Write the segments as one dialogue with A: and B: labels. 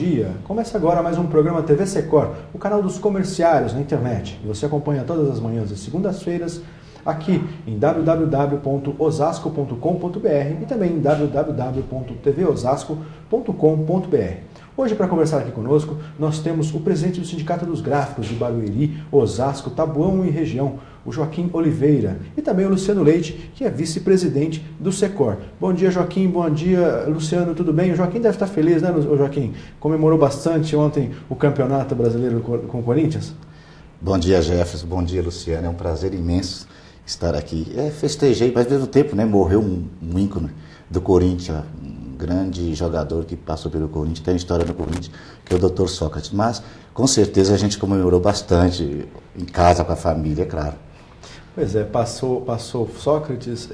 A: dia. Começa agora mais um programa TV Secor, o canal dos comerciários na internet. Você acompanha todas as manhãs e segundas-feiras aqui em www.osasco.com.br e também em www.tvosasco.com.br. Hoje, para conversar aqui conosco, nós temos o presidente do Sindicato dos Gráficos de Barueri, Osasco, Taboão e região, o Joaquim Oliveira, e também o Luciano Leite, que é vice-presidente do Secor. Bom dia, Joaquim, bom dia, Luciano, tudo bem? O Joaquim deve estar feliz, né, Joaquim? Comemorou bastante ontem o Campeonato Brasileiro com o Corinthians?
B: Bom dia, Jefferson, bom dia, Luciano, é um prazer imenso estar aqui. Festejei, mas ao mesmo tempo, né, morreu um ícone do Corinthians, grande jogador que passou pelo Corinthians, tem história no Corinthians, que é o Dr. Sócrates. Mas, com certeza, a gente comemorou bastante em casa, com a família, é claro.
A: Pois é, passou Sócrates,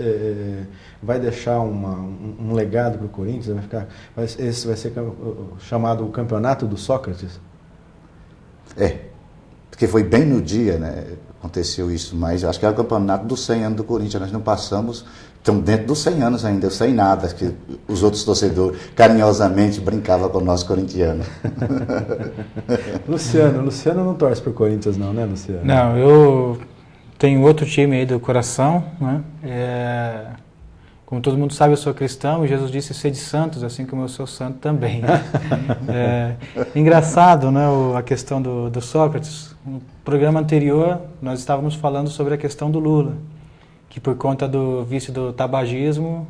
A: vai deixar um legado para o Corinthians, esse vai ser chamado o Campeonato do Sócrates?
B: Porque foi bem no dia, né, aconteceu isso, mas acho que é o campeonato dos 100 anos do Corinthians, nós não passamos, estamos dentro dos 100 anos ainda, sem nada, que os outros torcedores carinhosamente brincavam com nós corintianos.
A: Luciano não torce para o Corinthians não, né, Luciano?
C: Não, eu tenho outro time aí do coração, né? Como todo mundo sabe, eu sou cristão e Jesus disse ser de santos, assim como eu sou santo também. Engraçado, né, a questão do Sócrates. No programa anterior, nós estávamos falando sobre a questão do Lula, que por conta do vício do tabagismo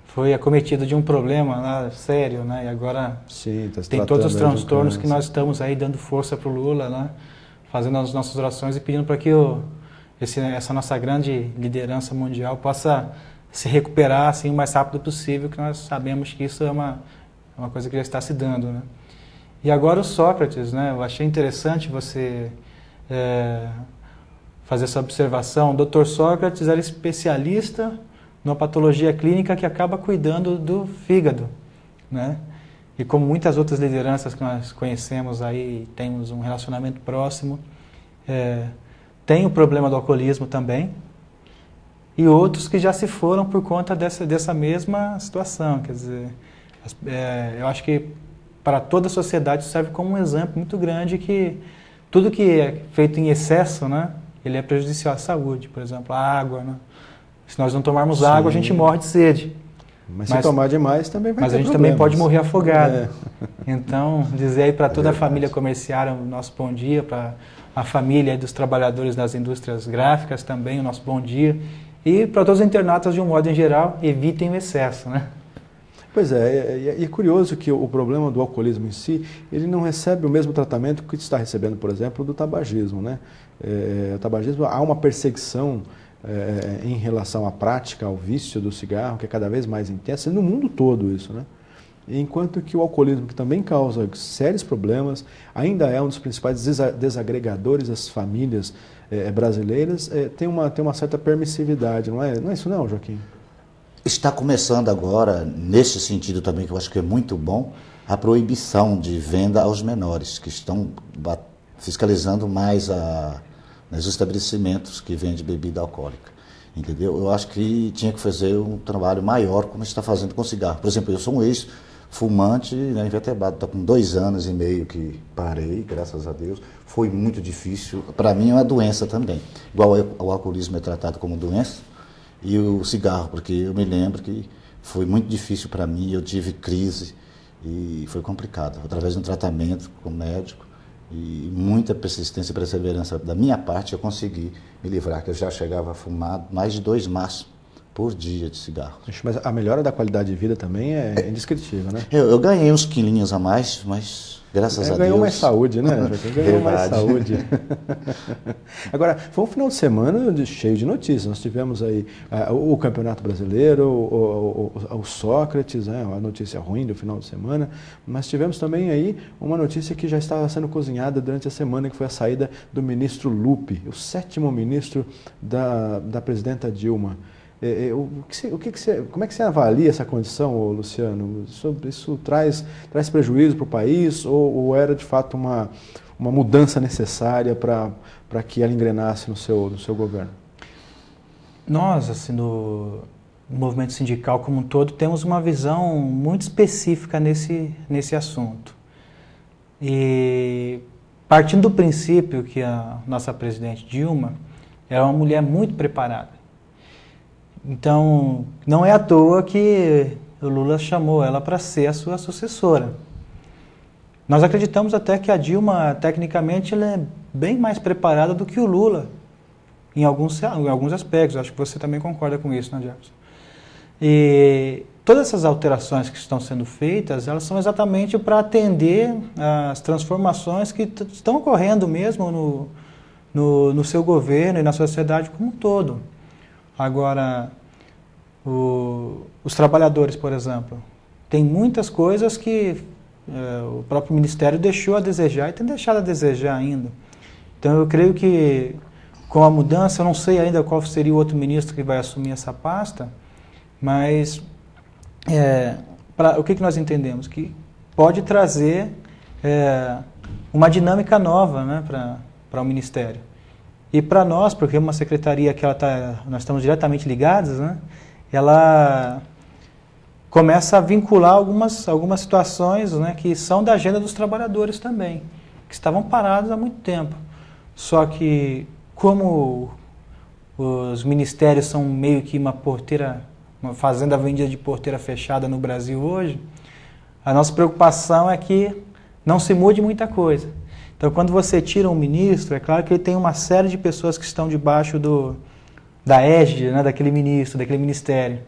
C: foi acometido de um problema sério, né? E agora tem todos os transtornos que nós estamos aí dando força para o Lula, né? Fazendo as nossas orações e pedindo para que essa nossa grande liderança mundial possa se recuperar assim, o mais rápido possível, que nós sabemos que isso é uma coisa que já está se dando, né? E agora o Sócrates, né? Eu achei interessante você fazer essa observação. O Dr. Sócrates era especialista numa patologia clínica que acaba cuidando do fígado, né? E como muitas outras lideranças que nós conhecemos aí, temos um relacionamento próximo, tem o problema do alcoolismo também, e outros que já se foram por conta dessa mesma situação. Quer dizer, eu acho que para toda a sociedade serve como um exemplo muito grande que tudo que é feito em excesso, né, ele é prejudicial à saúde. Por exemplo, a água, né? Se nós não tomarmos água, a gente morre de sede.
A: Mas se tomar demais também vai ter problemas.
C: Mas a gente também pode morrer afogado. Então, dizer aí para toda a família comerciária o nosso bom dia, para a família dos trabalhadores das indústrias gráficas também o nosso bom dia. E para todos os internautas, de um modo em geral, evitem o excesso, né?
A: Pois é, e é curioso que o problema do alcoolismo em si, ele não recebe o mesmo tratamento que está recebendo, por exemplo, do tabagismo, né? O tabagismo, há uma perseguição em relação à prática, ao vício do cigarro, que é cada vez mais intensa, no mundo todo isso, né? Enquanto que o alcoolismo, que também causa sérios problemas, ainda é um dos principais desagregadores das famílias brasileiras, tem uma certa permissividade, não é isso não, Joaquim?
B: Está começando agora, nesse sentido também, que eu acho que é muito bom, a proibição de venda aos menores, que estão fiscalizando mais nos estabelecimentos que vendem bebida alcoólica. Entendeu? Eu acho que tinha que fazer um trabalho maior, como está fazendo com cigarro. Por exemplo, eu sou um ex-fumante, né, invertebrado, está com 2 anos e meio que parei, graças a Deus. Foi muito difícil. Para mim é uma doença também. Igual o alcoolismo é tratado como doença, e o cigarro, porque eu me lembro que foi muito difícil para mim, eu tive crise e foi complicado. Através de um tratamento com médico e muita persistência e perseverança da minha parte, eu consegui me livrar, que eu já chegava a fumar mais de 2 maços por dia de cigarro.
A: Mas a melhora da qualidade de vida também é indescritível, né?
B: Eu ganhei uns quilinhos a mais, mas graças a Deus...
A: Ganhou mais saúde, né? Ganhou mais saúde. Agora, foi um final de semana cheio de notícias. Nós tivemos aí o Campeonato Brasileiro, o Sócrates, né? A notícia ruim do final de semana, mas tivemos também aí uma notícia que já estava sendo cozinhada durante a semana, que foi a saída do ministro Lupe, o 7º ministro da presidenta Dilma. Como é que você avalia essa condição, Luciano? Isso traz prejuízo para o país ou era de fato uma mudança necessária para que ela engrenasse no seu governo?
C: Nós, assim, no movimento sindical como um todo, temos uma visão muito específica nesse assunto. E partindo do princípio que a nossa presidente Dilma era uma mulher muito preparada. Então, não é à toa que o Lula chamou ela para ser a sua sucessora. Nós acreditamos até que a Dilma, tecnicamente, ela é bem mais preparada do que o Lula, em alguns aspectos. Acho que você também concorda com isso, né, Jefferson? E todas essas alterações que estão sendo feitas, elas são exatamente para atender às transformações que estão ocorrendo mesmo no seu governo e na sociedade como um todo. Agora, os trabalhadores, por exemplo, tem muitas coisas que o próprio Ministério deixou a desejar e tem deixado a desejar ainda. Então, eu creio que com a mudança, eu não sei ainda qual seria o outro ministro que vai assumir essa pasta, mas o que nós entendemos? Que pode trazer uma dinâmica nova, né, para o Ministério. E para nós, porque é uma secretaria que nós estamos diretamente ligados, né, ela começa a vincular algumas situações, né, que são da agenda dos trabalhadores também, que estavam parados há muito tempo. Só que, como os ministérios são meio que uma fazenda vendida de porteira fechada no Brasil hoje, a nossa preocupação é que não se mude muita coisa. Então, quando você tira um ministro, é claro que ele tem uma série de pessoas que estão debaixo da égide, né, daquele ministro, daquele ministério.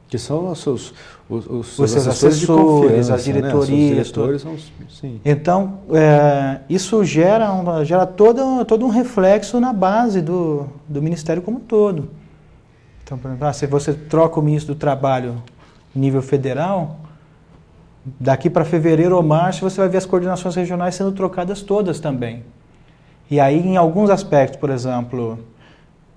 A: Que são os seus
C: assessores de confiança, as diretorias.
A: Né? Sim.
C: Então, isso gera todo um reflexo na base do Ministério como um todo. Então, por exemplo, se você troca o ministro do Trabalho em nível federal, daqui para fevereiro ou março você vai ver as coordenações regionais sendo trocadas todas também. E aí, em alguns aspectos, por exemplo,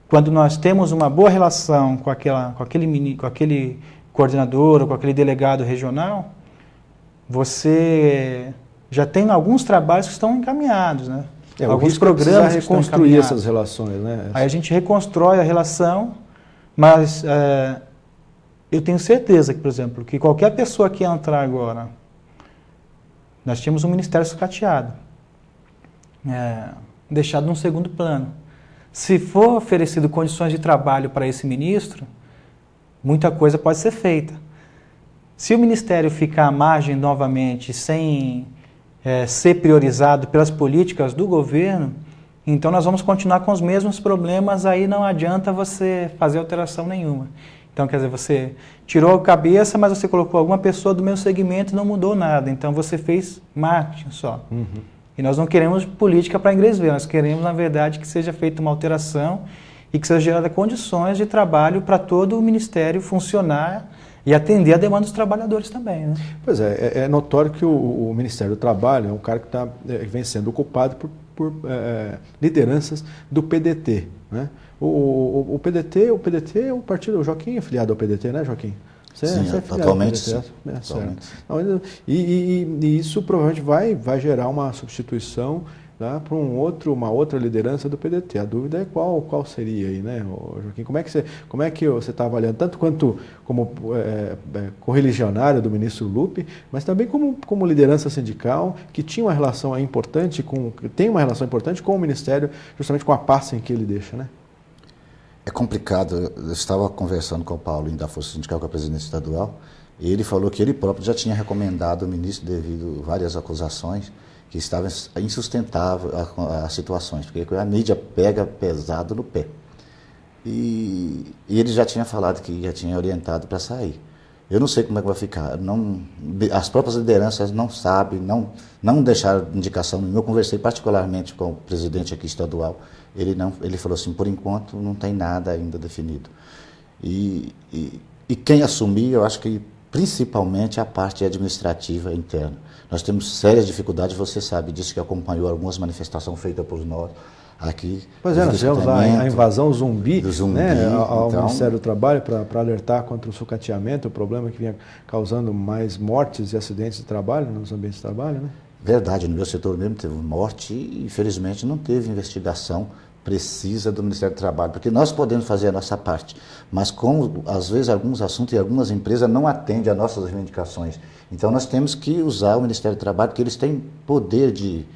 C: quando nós temos uma boa relação com aquele coordenador ou com aquele delegado regional, você já tem alguns trabalhos que estão encaminhados, né?
A: Alguns programas que reconstruir essas relações, né?
C: Aí a gente reconstrói a relação, mas eu tenho certeza que, por exemplo, que qualquer pessoa que entrar agora, nós tínhamos um ministério sucateado, deixado num segundo plano. Se for oferecido condições de trabalho para esse ministro, muita coisa pode ser feita. Se o ministério ficar à margem novamente, sem ser priorizado pelas políticas do governo, então nós vamos continuar com os mesmos problemas, aí não adianta você fazer alteração nenhuma. Então, quer dizer, você tirou a cabeça, mas você colocou alguma pessoa do mesmo segmento e não mudou nada. Então, você fez marketing só. Uhum. E nós não queremos política para inglês ver, nós queremos, na verdade, que seja feita uma alteração e que seja gerada condições de trabalho para todo o Ministério funcionar e atender a demanda dos trabalhadores também, né?
A: Pois é notório que o Ministério do Trabalho é um cara que vem sendo ocupado por lideranças do PDT, né? O PDT é o partido, o Joaquim é filiado ao PDT, né, Joaquim?
B: Sim, atualmente sim.
A: Certo. E isso provavelmente vai gerar uma substituição, tá, para uma outra liderança do PDT. A dúvida é qual seria aí, né, Joaquim? Como é que você está avaliando, tanto como correligionário do ministro Lupe, mas também como liderança sindical, que tem uma relação importante com o Ministério, justamente com a pasta em que ele deixa, né?
B: É complicado. Eu estava conversando com o Paulo da Força Sindical, com a presidente estadual, e ele falou que ele próprio já tinha recomendado ao ministro devido a várias acusações que estavam insustentáveis as situações, porque a mídia pega pesado no pé. E ele já tinha falado que já tinha orientado para sair. Eu não sei como é que vai ficar. As próprias lideranças não sabem, não deixaram indicação nenhuma. Eu conversei particularmente com o presidente aqui estadual. Ele falou assim, por enquanto não tem nada ainda definido. E quem assumir, eu acho que principalmente a parte administrativa interna. Nós temos sérias dificuldades, você sabe disso, que acompanhou algumas manifestações feitas por nós aqui.
A: Pois nós tivemos a invasão zumbi, né, ao
B: então,
A: Ministério do Trabalho para alertar contra o sucateamento, o problema que vinha causando mais mortes e acidentes de trabalho nos ambientes de trabalho, né?
B: Verdade, no meu setor mesmo teve morte e infelizmente não teve investigação precisa do Ministério do Trabalho, porque nós podemos fazer a nossa parte, mas como às vezes alguns assuntos e algumas empresas não atendem às nossas reivindicações, então nós temos que usar o Ministério do Trabalho, porque eles têm poder de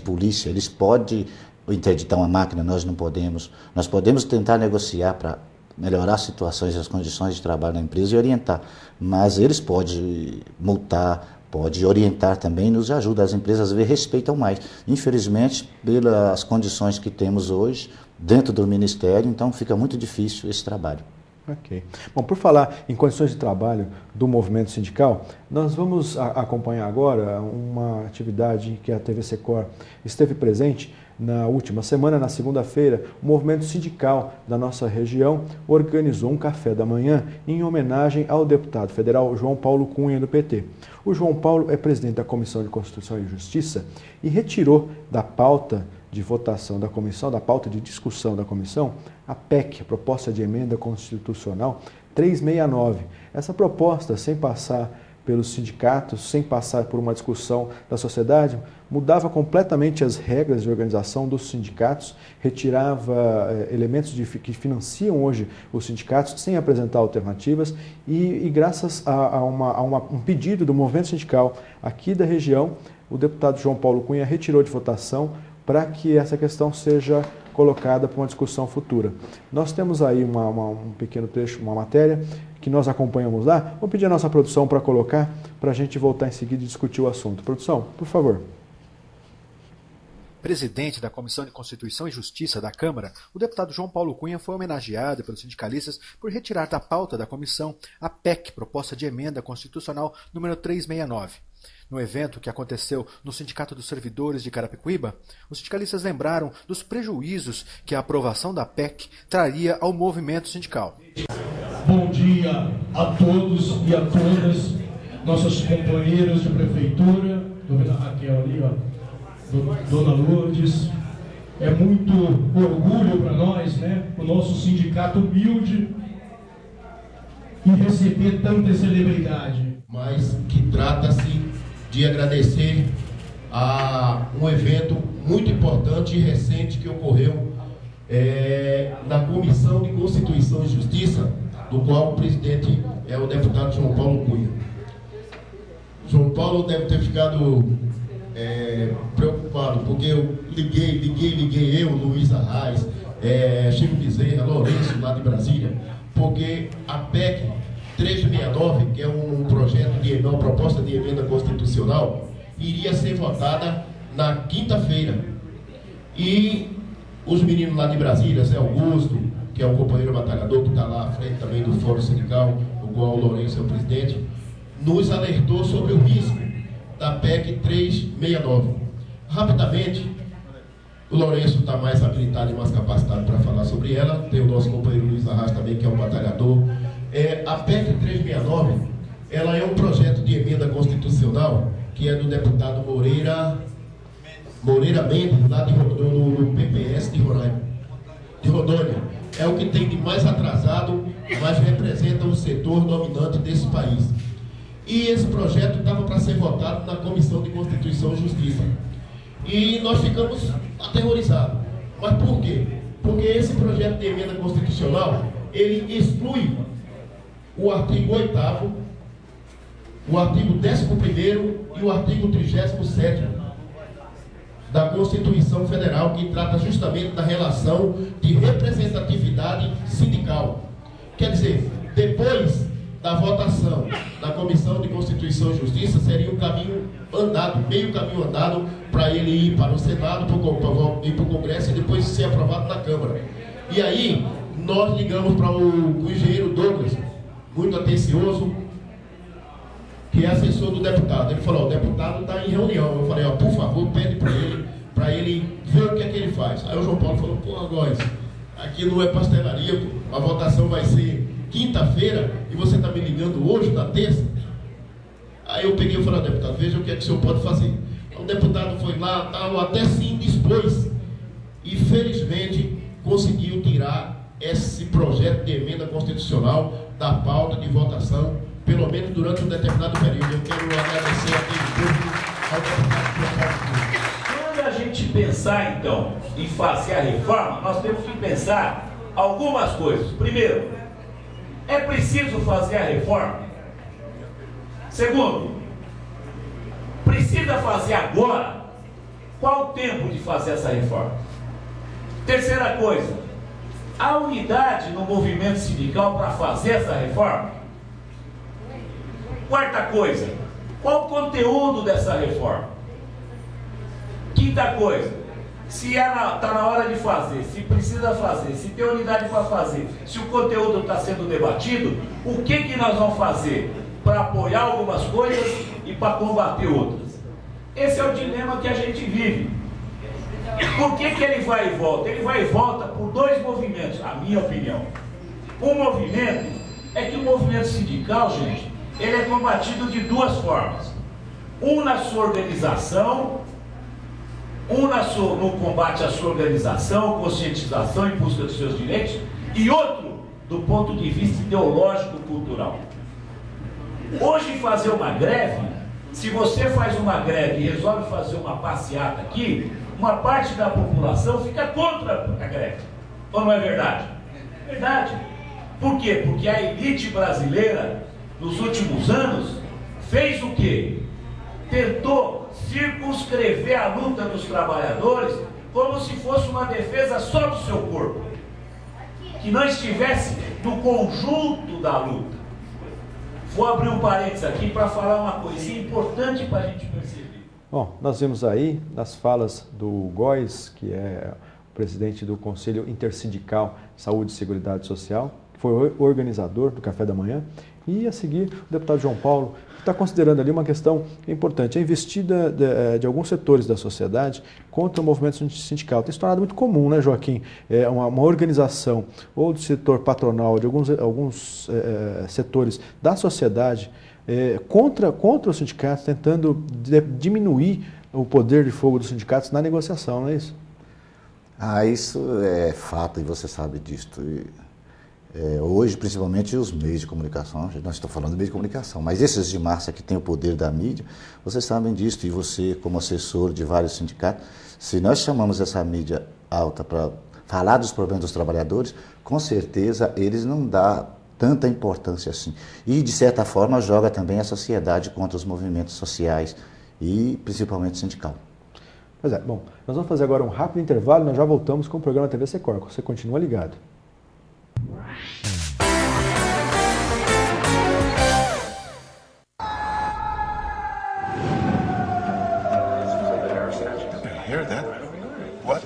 B: polícia, eles podem interditar uma máquina, nós não podemos, nós podemos tentar negociar para melhorar as situações e as condições de trabalho na empresa e orientar, mas eles podem multar, pode orientar também, nos ajuda. As empresas às vezes respeitam mais. Infelizmente, pelas condições que temos hoje, dentro do Ministério, então fica muito difícil esse trabalho.
A: Ok. Bom, por falar em condições de trabalho do movimento sindical, nós vamos acompanhar agora uma atividade que a TV Secor esteve presente na última semana, na segunda-feira. O movimento sindical da nossa região organizou um café da manhã em homenagem ao deputado federal João Paulo Cunha, do PT. O João Paulo é presidente da Comissão de Constituição e Justiça e retirou da pauta de votação da comissão, da pauta de discussão da comissão, a PEC, a Proposta de Emenda Constitucional 369. Essa proposta, sem passar pelos sindicatos, sem passar por uma discussão da sociedade, mudava completamente as regras de organização dos sindicatos, retirava elementos que financiam hoje os sindicatos sem apresentar alternativas e graças a um pedido do movimento sindical aqui da região, o deputado João Paulo Cunha retirou de votação para que essa questão seja colocada para uma discussão futura. Nós temos aí um pequeno trecho, uma matéria que nós acompanhamos lá. Vou pedir a nossa produção para colocar, para a gente voltar em seguida e discutir o assunto. Produção, por favor.
D: Presidente da Comissão de Constituição e Justiça da Câmara, o deputado João Paulo Cunha foi homenageado pelos sindicalistas por retirar da pauta da comissão a PEC, Proposta de Emenda Constitucional número 369. No evento que aconteceu no Sindicato dos Servidores de Carapicuíba, os sindicalistas lembraram dos prejuízos que a aprovação da PEC traria ao movimento sindical.
E: Bom dia a todos e a todas, nossos companheiros de prefeitura, dona Raquel ali, dona Lourdes. É muito orgulho para nós, né, o nosso sindicato humilde, e receber tanta celebridade.
F: Mas que trata-se de agradecer a um evento muito importante e recente que ocorreu na Comissão de Constituição e Justiça, do qual o presidente é o deputado João Paulo Cunha. João Paulo deve ter ficado preocupado, porque eu liguei eu, Luiz Arraes, Chico Bezerra, Lourenço, lá de Brasília, porque a PEC 369, que é um projeto uma proposta de emenda constitucional, iria ser votada na quinta-feira. E os meninos lá de Brasília, Zé Augusto, que é um companheiro batalhador que está lá à frente também do Fórum Sindical, o qual o Lourenço é o presidente, nos alertou sobre o risco da PEC 369. Rapidamente, o Lourenço está mais habilitado e mais capacitado para falar sobre ela, tem o nosso companheiro Luiz Arras também, que é um batalhador. A PEC 369, ela é um projeto de emenda constitucional que é do deputado Moreira Mendes, lá do PPS de Rondônia. É o que tem de mais atrasado, mas representa o setor dominante desse país. E esse projeto estava para ser votado na Comissão de Constituição e Justiça. E nós ficamos aterrorizados. Mas por quê? Porque esse projeto de emenda constitucional, ele exclui o artigo 8º, o artigo 11º e o artigo 37º da Constituição Federal, que trata justamente da relação de representatividade sindical. Quer dizer, depois da votação da Comissão de Constituição e Justiça, seria um caminho andado, meio caminho andado, para ele ir para o Senado, ir para o Congresso e depois ser aprovado na Câmara. E aí, nós ligamos para o engenheiro Douglas, muito atencioso, que é assessor do deputado. Ele falou: o deputado está em reunião. Eu falei: por favor, pede para ele ver o que é que ele faz. Aí o João Paulo falou: Góes, aqui não é pastelaria, a votação vai ser quinta-feira e você está me ligando hoje, na terça? Aí eu peguei e falei: deputado, veja o que é que o senhor pode fazer. O deputado foi lá, tal, até se indispôs e felizmente conseguiu tirar esse projeto de emenda constitucional da pauta de votação, pelo menos durante um determinado período. Eu quero agradecer aqui ao deputado.
E: Quando a gente
G: pensar, então, em fazer a reforma, nós temos que pensar algumas coisas. Primeiro, é preciso fazer a reforma? Segundo, precisa fazer agora? Qual o tempo de fazer essa reforma? Terceira coisa, há unidade no movimento sindical para fazer essa reforma? Quarta coisa, qual o conteúdo dessa reforma? Quinta coisa, se está na hora de fazer, se precisa fazer, se tem unidade para fazer, se o conteúdo está sendo debatido, o que nós vamos fazer para apoiar algumas coisas e para combater outras? Esse é o dilema que a gente vive. Por que ele vai e volta? Ele vai e volta por dois movimentos, a minha opinião. Um movimento é que o movimento sindical, gente, ele é combatido de duas formas. Um na sua organização, no combate à sua organização, conscientização em busca dos seus direitos, e outro do ponto de vista ideológico-cultural. Hoje fazer uma greve, se você faz uma greve e resolve fazer uma passeata aqui, uma parte da população fica contra a greve. Ou não é verdade? Verdade. Por quê? Porque a elite brasileira, nos últimos anos, fez o quê? Tentou circunscrever a luta dos trabalhadores como se fosse uma defesa só do seu corpo, que não estivesse no conjunto da luta. Vou abrir um parênteses aqui para falar uma coisinha importante para a gente perceber.
A: Bom, nós vimos aí nas falas do Góes, que é o presidente do Conselho Intersindical de Saúde e Seguridade Social, que foi o organizador do café da manhã, e a seguir o deputado João Paulo, que está considerando ali uma questão importante, a investida de alguns setores da sociedade contra o movimento sindical. Tem se tornado muito comum, né, Joaquim? Uma organização ou do setor patronal, de alguns setores da sociedade, contra os sindicatos, tentando diminuir o poder de fogo dos sindicatos na negociação, não é isso?
B: Isso é fato e você sabe disso. Hoje, principalmente, os meios de comunicação, nós estamos falando de meios de comunicação, mas esses de massa que têm o poder da mídia, vocês sabem disso, e você, como assessor de vários sindicatos, se nós chamamos essa mídia alta para falar dos problemas dos trabalhadores, com certeza eles não dão tanta importância assim. E, de certa forma, joga também a sociedade contra os movimentos sociais e, principalmente, sindical.
A: Pois é, bom, nós vamos fazer agora um rápido intervalo e nós já voltamos com o programa TV Secor. Você continua ligado.
H: Hear that? What?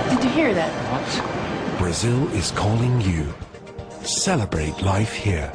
I: Did you hear that?
J: Brazil is calling you. Celebrate life here.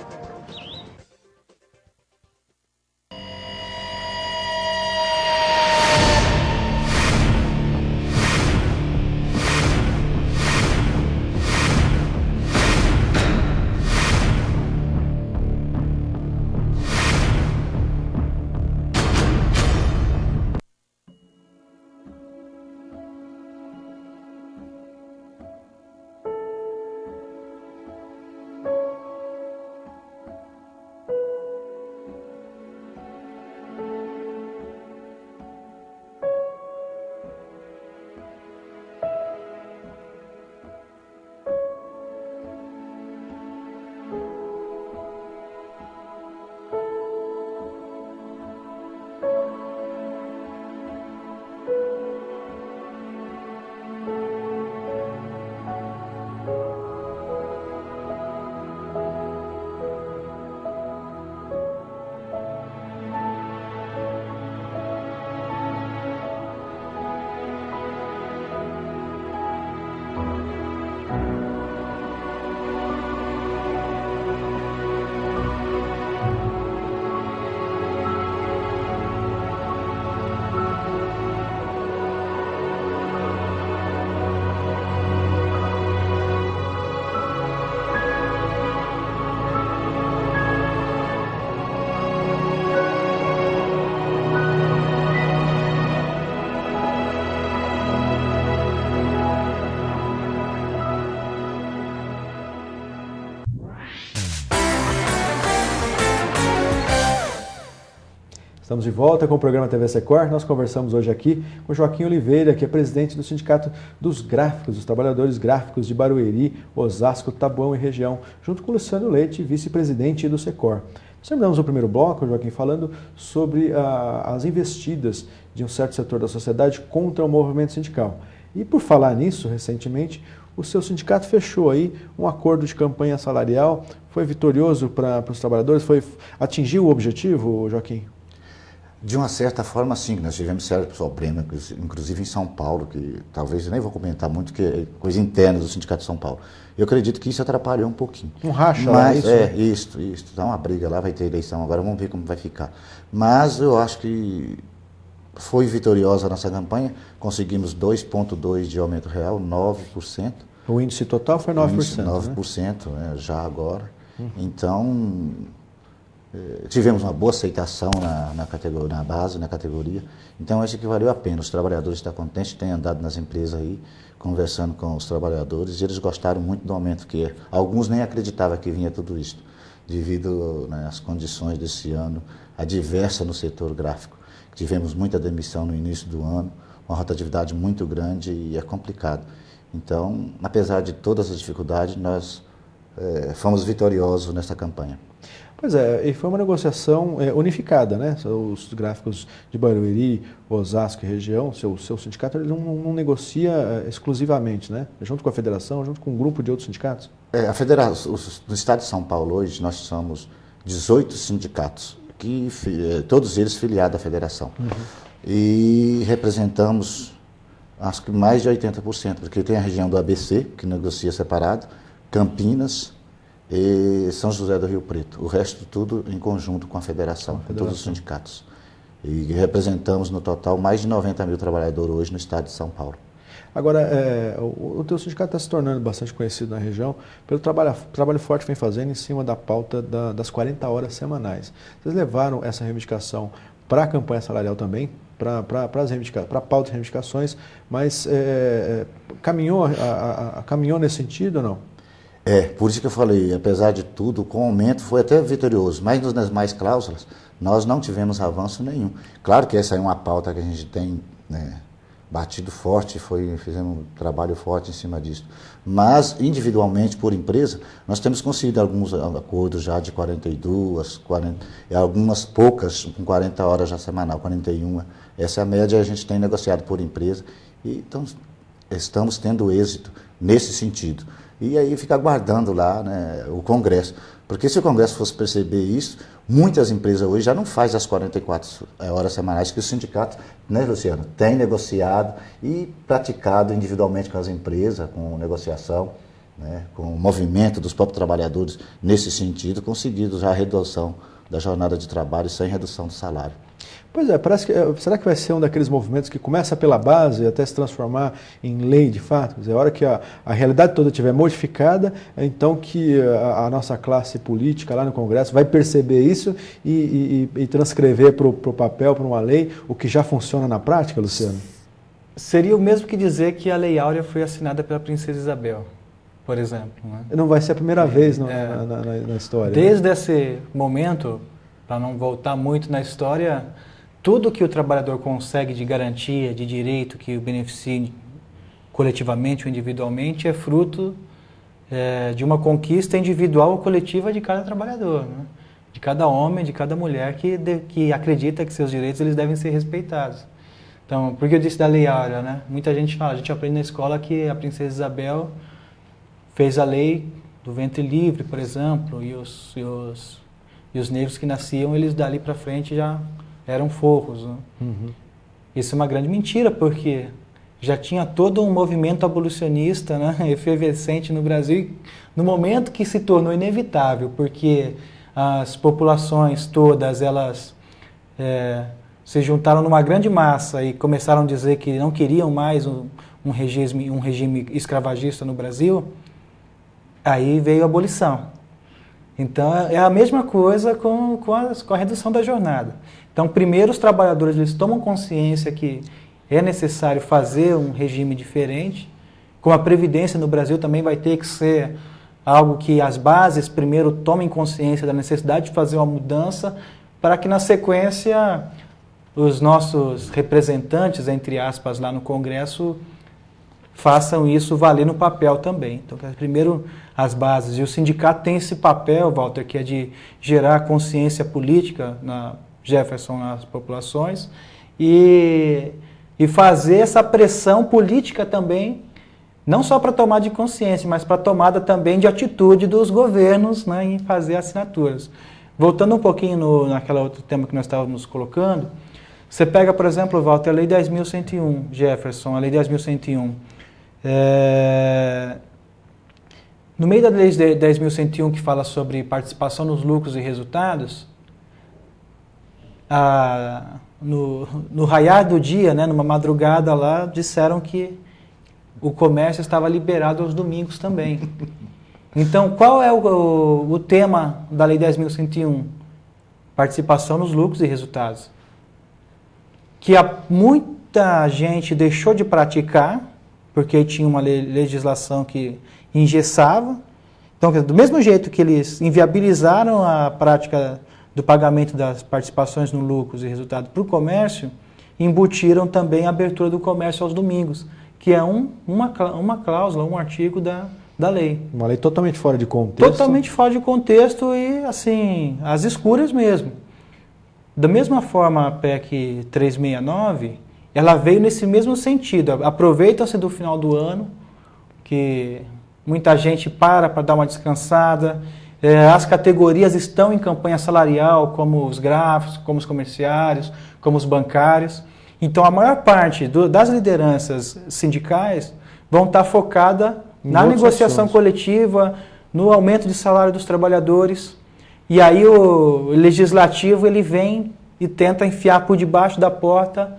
A: Estamos de volta com o programa TV Secor. Nós conversamos hoje aqui com Joaquim Oliveira, que é presidente do Sindicato dos Gráficos, dos Trabalhadores Gráficos de Barueri, Osasco, Taboão e região, junto com Luciano Leite, vice-presidente do Secor. Nós terminamos o primeiro bloco, Joaquim, falando sobre as investidas de um certo setor da sociedade contra o movimento sindical. E por falar nisso, recentemente, o seu sindicato fechou aí um acordo de campanha salarial. Foi vitorioso para os trabalhadores? Atingiu o objetivo, Joaquim?
B: De uma certa forma, sim. Nós tivemos certo problema, inclusive em São Paulo, que talvez eu nem vou comentar muito, que é coisa interna do Sindicato de São Paulo. Eu acredito que isso atrapalhou um pouquinho.
A: Um racha
B: lá,
A: isso?
B: Isso. Dá uma briga lá, vai ter eleição agora, vamos ver como vai ficar. Mas eu acho que foi vitoriosa a nossa campanha, conseguimos 2,2% de aumento real, 9%.
A: O índice total foi 9%.
B: O índice 9%, né? Já agora. Então, tivemos uma boa aceitação na base, na categoria. Então, acho que valeu a pena. Os trabalhadores estão contentes, têm andado nas empresas aí, conversando com os trabalhadores, e eles gostaram muito do aumento que alguns nem acreditavam que vinha tudo isso, devido às condições desse ano adversa no setor gráfico. Tivemos muita demissão no início do ano, uma rotatividade muito grande e é complicado. Então, apesar de todas as dificuldades, nós fomos vitoriosos nessa campanha.
A: Pois é, e foi uma negociação unificada, né? Os gráficos de Barueri, Osasco e região, seu sindicato, ele não negocia exclusivamente, né? Junto com a federação, junto com um grupo de outros sindicatos?
B: A federação, no estado de São Paulo hoje, nós somos 18 sindicatos, todos eles filiados à federação. E representamos, acho que mais de 80%, porque tem a região do ABC, que negocia separado, Campinas e São José do Rio Preto. O resto tudo em conjunto com a federação, com todos os sindicatos. E representamos no total mais de 90 mil trabalhadores hoje no estado de São Paulo.
A: Agora, o teu sindicato está se tornando bastante conhecido na região pelo trabalho forte que vem fazendo em cima da pauta das 40 horas semanais. Vocês levaram essa reivindicação para a campanha salarial também, para a pauta de reivindicações, mas caminhou nesse sentido ou não?
B: Por isso que eu falei, apesar de tudo, com o aumento foi até vitorioso, mas nas demais cláusulas nós não tivemos avanço nenhum. Claro que essa é uma pauta que a gente tem, né, batido forte, fizemos um trabalho forte em cima disso. Mas, individualmente, por empresa, nós temos conseguido alguns acordos já de 42, 40, e algumas poucas com 40 horas já semanal, 41. Essa é a média que a gente tem negociado por empresa. E então, estamos tendo êxito nesse sentido. E aí fica aguardando lá, né, o Congresso. Porque se o Congresso fosse perceber isso, muitas empresas hoje já não fazem as 44 horas semanais que o sindicato, né, Luciano, tem negociado e praticado individualmente com as empresas, com negociação, né, com o movimento dos próprios trabalhadores nesse sentido, conseguido já a redução da jornada de trabalho sem redução do salário.
A: Pois é, será que vai ser um daqueles movimentos que começa pela base até se transformar em lei de fato? Quer dizer, a hora que a realidade toda estiver modificada, então que a nossa classe política lá no Congresso vai perceber isso e transcrever para o papel, para uma lei, o que já funciona na prática, Luciano?
C: Seria o mesmo que dizer que a Lei Áurea foi assinada pela Princesa Isabel, por exemplo. Né?
A: Não vai ser a primeira vez na história.
C: Desde esse momento, para não voltar muito na história, tudo que o trabalhador consegue de garantia, de direito que o beneficie coletivamente ou individualmente é fruto de uma conquista individual ou coletiva de cada trabalhador, né? De cada homem, de cada mulher que acredita que seus direitos eles devem ser respeitados. Então, por que eu disse da Lei Áurea, né? Muita gente fala, a gente aprende na escola que a Princesa Isabel fez a lei do ventre livre, por exemplo, e os negros que nasciam, eles dali para frente já eram forros. Né? Isso é uma grande mentira, porque já tinha todo um movimento abolicionista, né, efervescente no Brasil, no momento que se tornou inevitável, porque as populações todas, elas se juntaram numa grande massa e começaram a dizer que não queriam mais um regime escravagista no Brasil, aí veio a abolição. Então, é a mesma coisa com a redução da jornada. Então, primeiro os trabalhadores eles tomam consciência que é necessário fazer um regime diferente, como a Previdência no Brasil também vai ter que ser algo que as bases primeiro tomem consciência da necessidade de fazer uma mudança para que na sequência os nossos representantes, entre aspas, lá no Congresso, façam isso valer no papel também. Então, primeiro as bases. E o sindicato tem esse papel, Walter, que é de gerar consciência política, Jefferson, nas populações, e fazer essa pressão política também, não só para tomada de consciência, mas para tomada também de atitude dos governos, né, em fazer assinaturas. Voltando um pouquinho naquele outro tema que nós estávamos colocando, você pega, por exemplo, Walter, a Lei 10.101, Jefferson, a Lei 10.101. No meio da Lei 10.101, que fala sobre participação nos lucros e resultados, no raiar do dia, né, numa madrugada lá, disseram que o comércio estava liberado aos domingos também. Então, qual é o tema da Lei 10.101? Participação nos lucros e resultados. Que muita gente deixou de praticar, porque tinha uma legislação que engessava. Então, do mesmo jeito que eles inviabilizaram a prática do pagamento das participações no lucros e resultado para o comércio, embutiram também a abertura do comércio aos domingos, que é uma cláusula, um artigo da lei.
A: Uma lei totalmente fora de contexto.
C: Totalmente fora de contexto e, assim, às escuras mesmo. Da mesma forma, a PEC 369, ela veio nesse mesmo sentido. Aproveita-se do final do ano, que muita gente para dar uma descansada. As categorias estão em campanha salarial, como os gráficos, como os comerciários, como os bancários. Então, a maior parte das lideranças sindicais vão estar focada na negociação coletiva, no aumento de salário dos trabalhadores. E aí o legislativo ele vem e tenta enfiar por debaixo da porta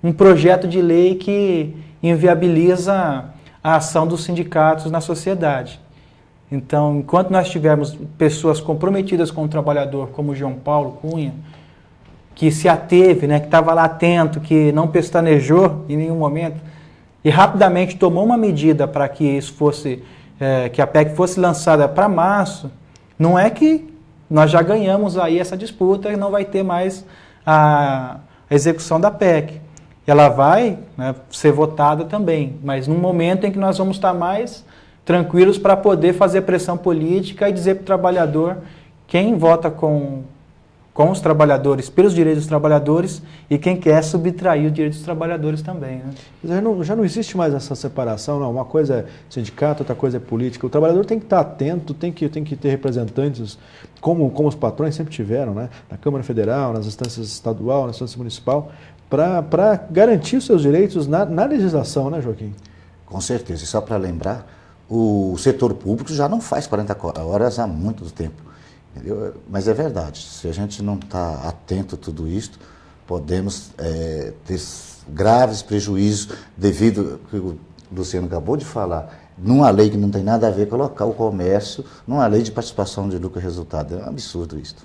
C: um projeto de lei que inviabiliza a ação dos sindicatos na sociedade. Então, enquanto nós tivermos pessoas comprometidas com o trabalhador, como o João Paulo Cunha, que se ateve, né, que estava lá atento, que não pestanejou em nenhum momento, e rapidamente tomou uma medida para que isso fosse, que a PEC fosse lançada para março, não é que nós já ganhamos aí essa disputa e não vai ter mais a execução da PEC. Ela vai, né, ser votada também, mas num momento em que nós vamos estar mais tranquilos para poder fazer pressão política e dizer para o trabalhador quem vota com os trabalhadores, pelos direitos dos trabalhadores, e quem quer subtrair os direitos dos trabalhadores também. Né?
A: Já não existe mais essa separação, não. Uma coisa é sindicato, outra coisa é política. O trabalhador tem que estar atento, tem que ter representantes, como os patrões sempre tiveram, né? Na Câmara Federal, nas instâncias estadual, na instância municipal, para garantir os seus direitos na legislação, né, Joaquim?
B: Com certeza. E só para lembrar, o setor público já não faz 40 horas há muito tempo. Entendeu? Mas é verdade, se a gente não está atento a tudo isso, podemos ter graves prejuízos devido, que o Luciano acabou de falar, numa lei que não tem nada a ver, colocar o comércio numa lei de participação de lucro e resultado. É um absurdo isso.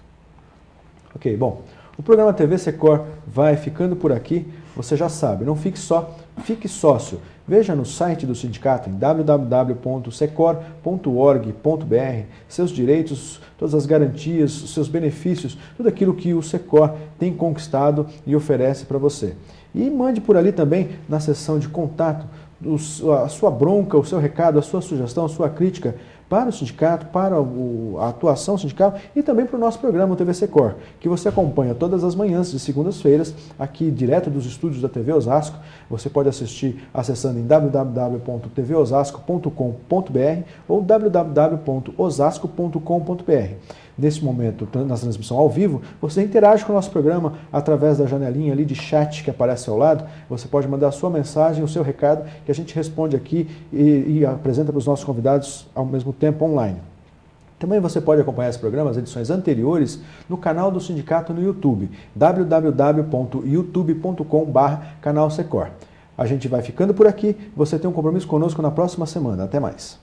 A: Ok, bom, o programa TV Secor vai ficando por aqui. Você já sabe, não fique só, fique sócio. Veja no site do sindicato em www.secor.org.br seus direitos, todas as garantias, os seus benefícios, tudo aquilo que o Secor tem conquistado e oferece para você. E mande por ali também, na seção de contato, a sua bronca, o seu recado, a sua sugestão, a sua crítica para o sindicato, para a atuação sindical e também para o nosso programa, o TV Secor, que você acompanha todas as manhãs de segundas-feiras, aqui direto dos estúdios da TV Osasco. Você pode assistir acessando em www.tvosasco.com.br ou www.osasco.com.br. Nesse momento, na transmissão ao vivo, você interage com o nosso programa através da janelinha ali de chat que aparece ao lado. Você pode mandar a sua mensagem, o seu recado, que a gente responde aqui e apresenta para os nossos convidados ao mesmo tempo online. Também você pode acompanhar esse programa, as edições anteriores, no canal do sindicato no YouTube, www.youtube.com/canal Secor. A gente vai ficando por aqui, você tem um compromisso conosco na próxima semana. Até mais.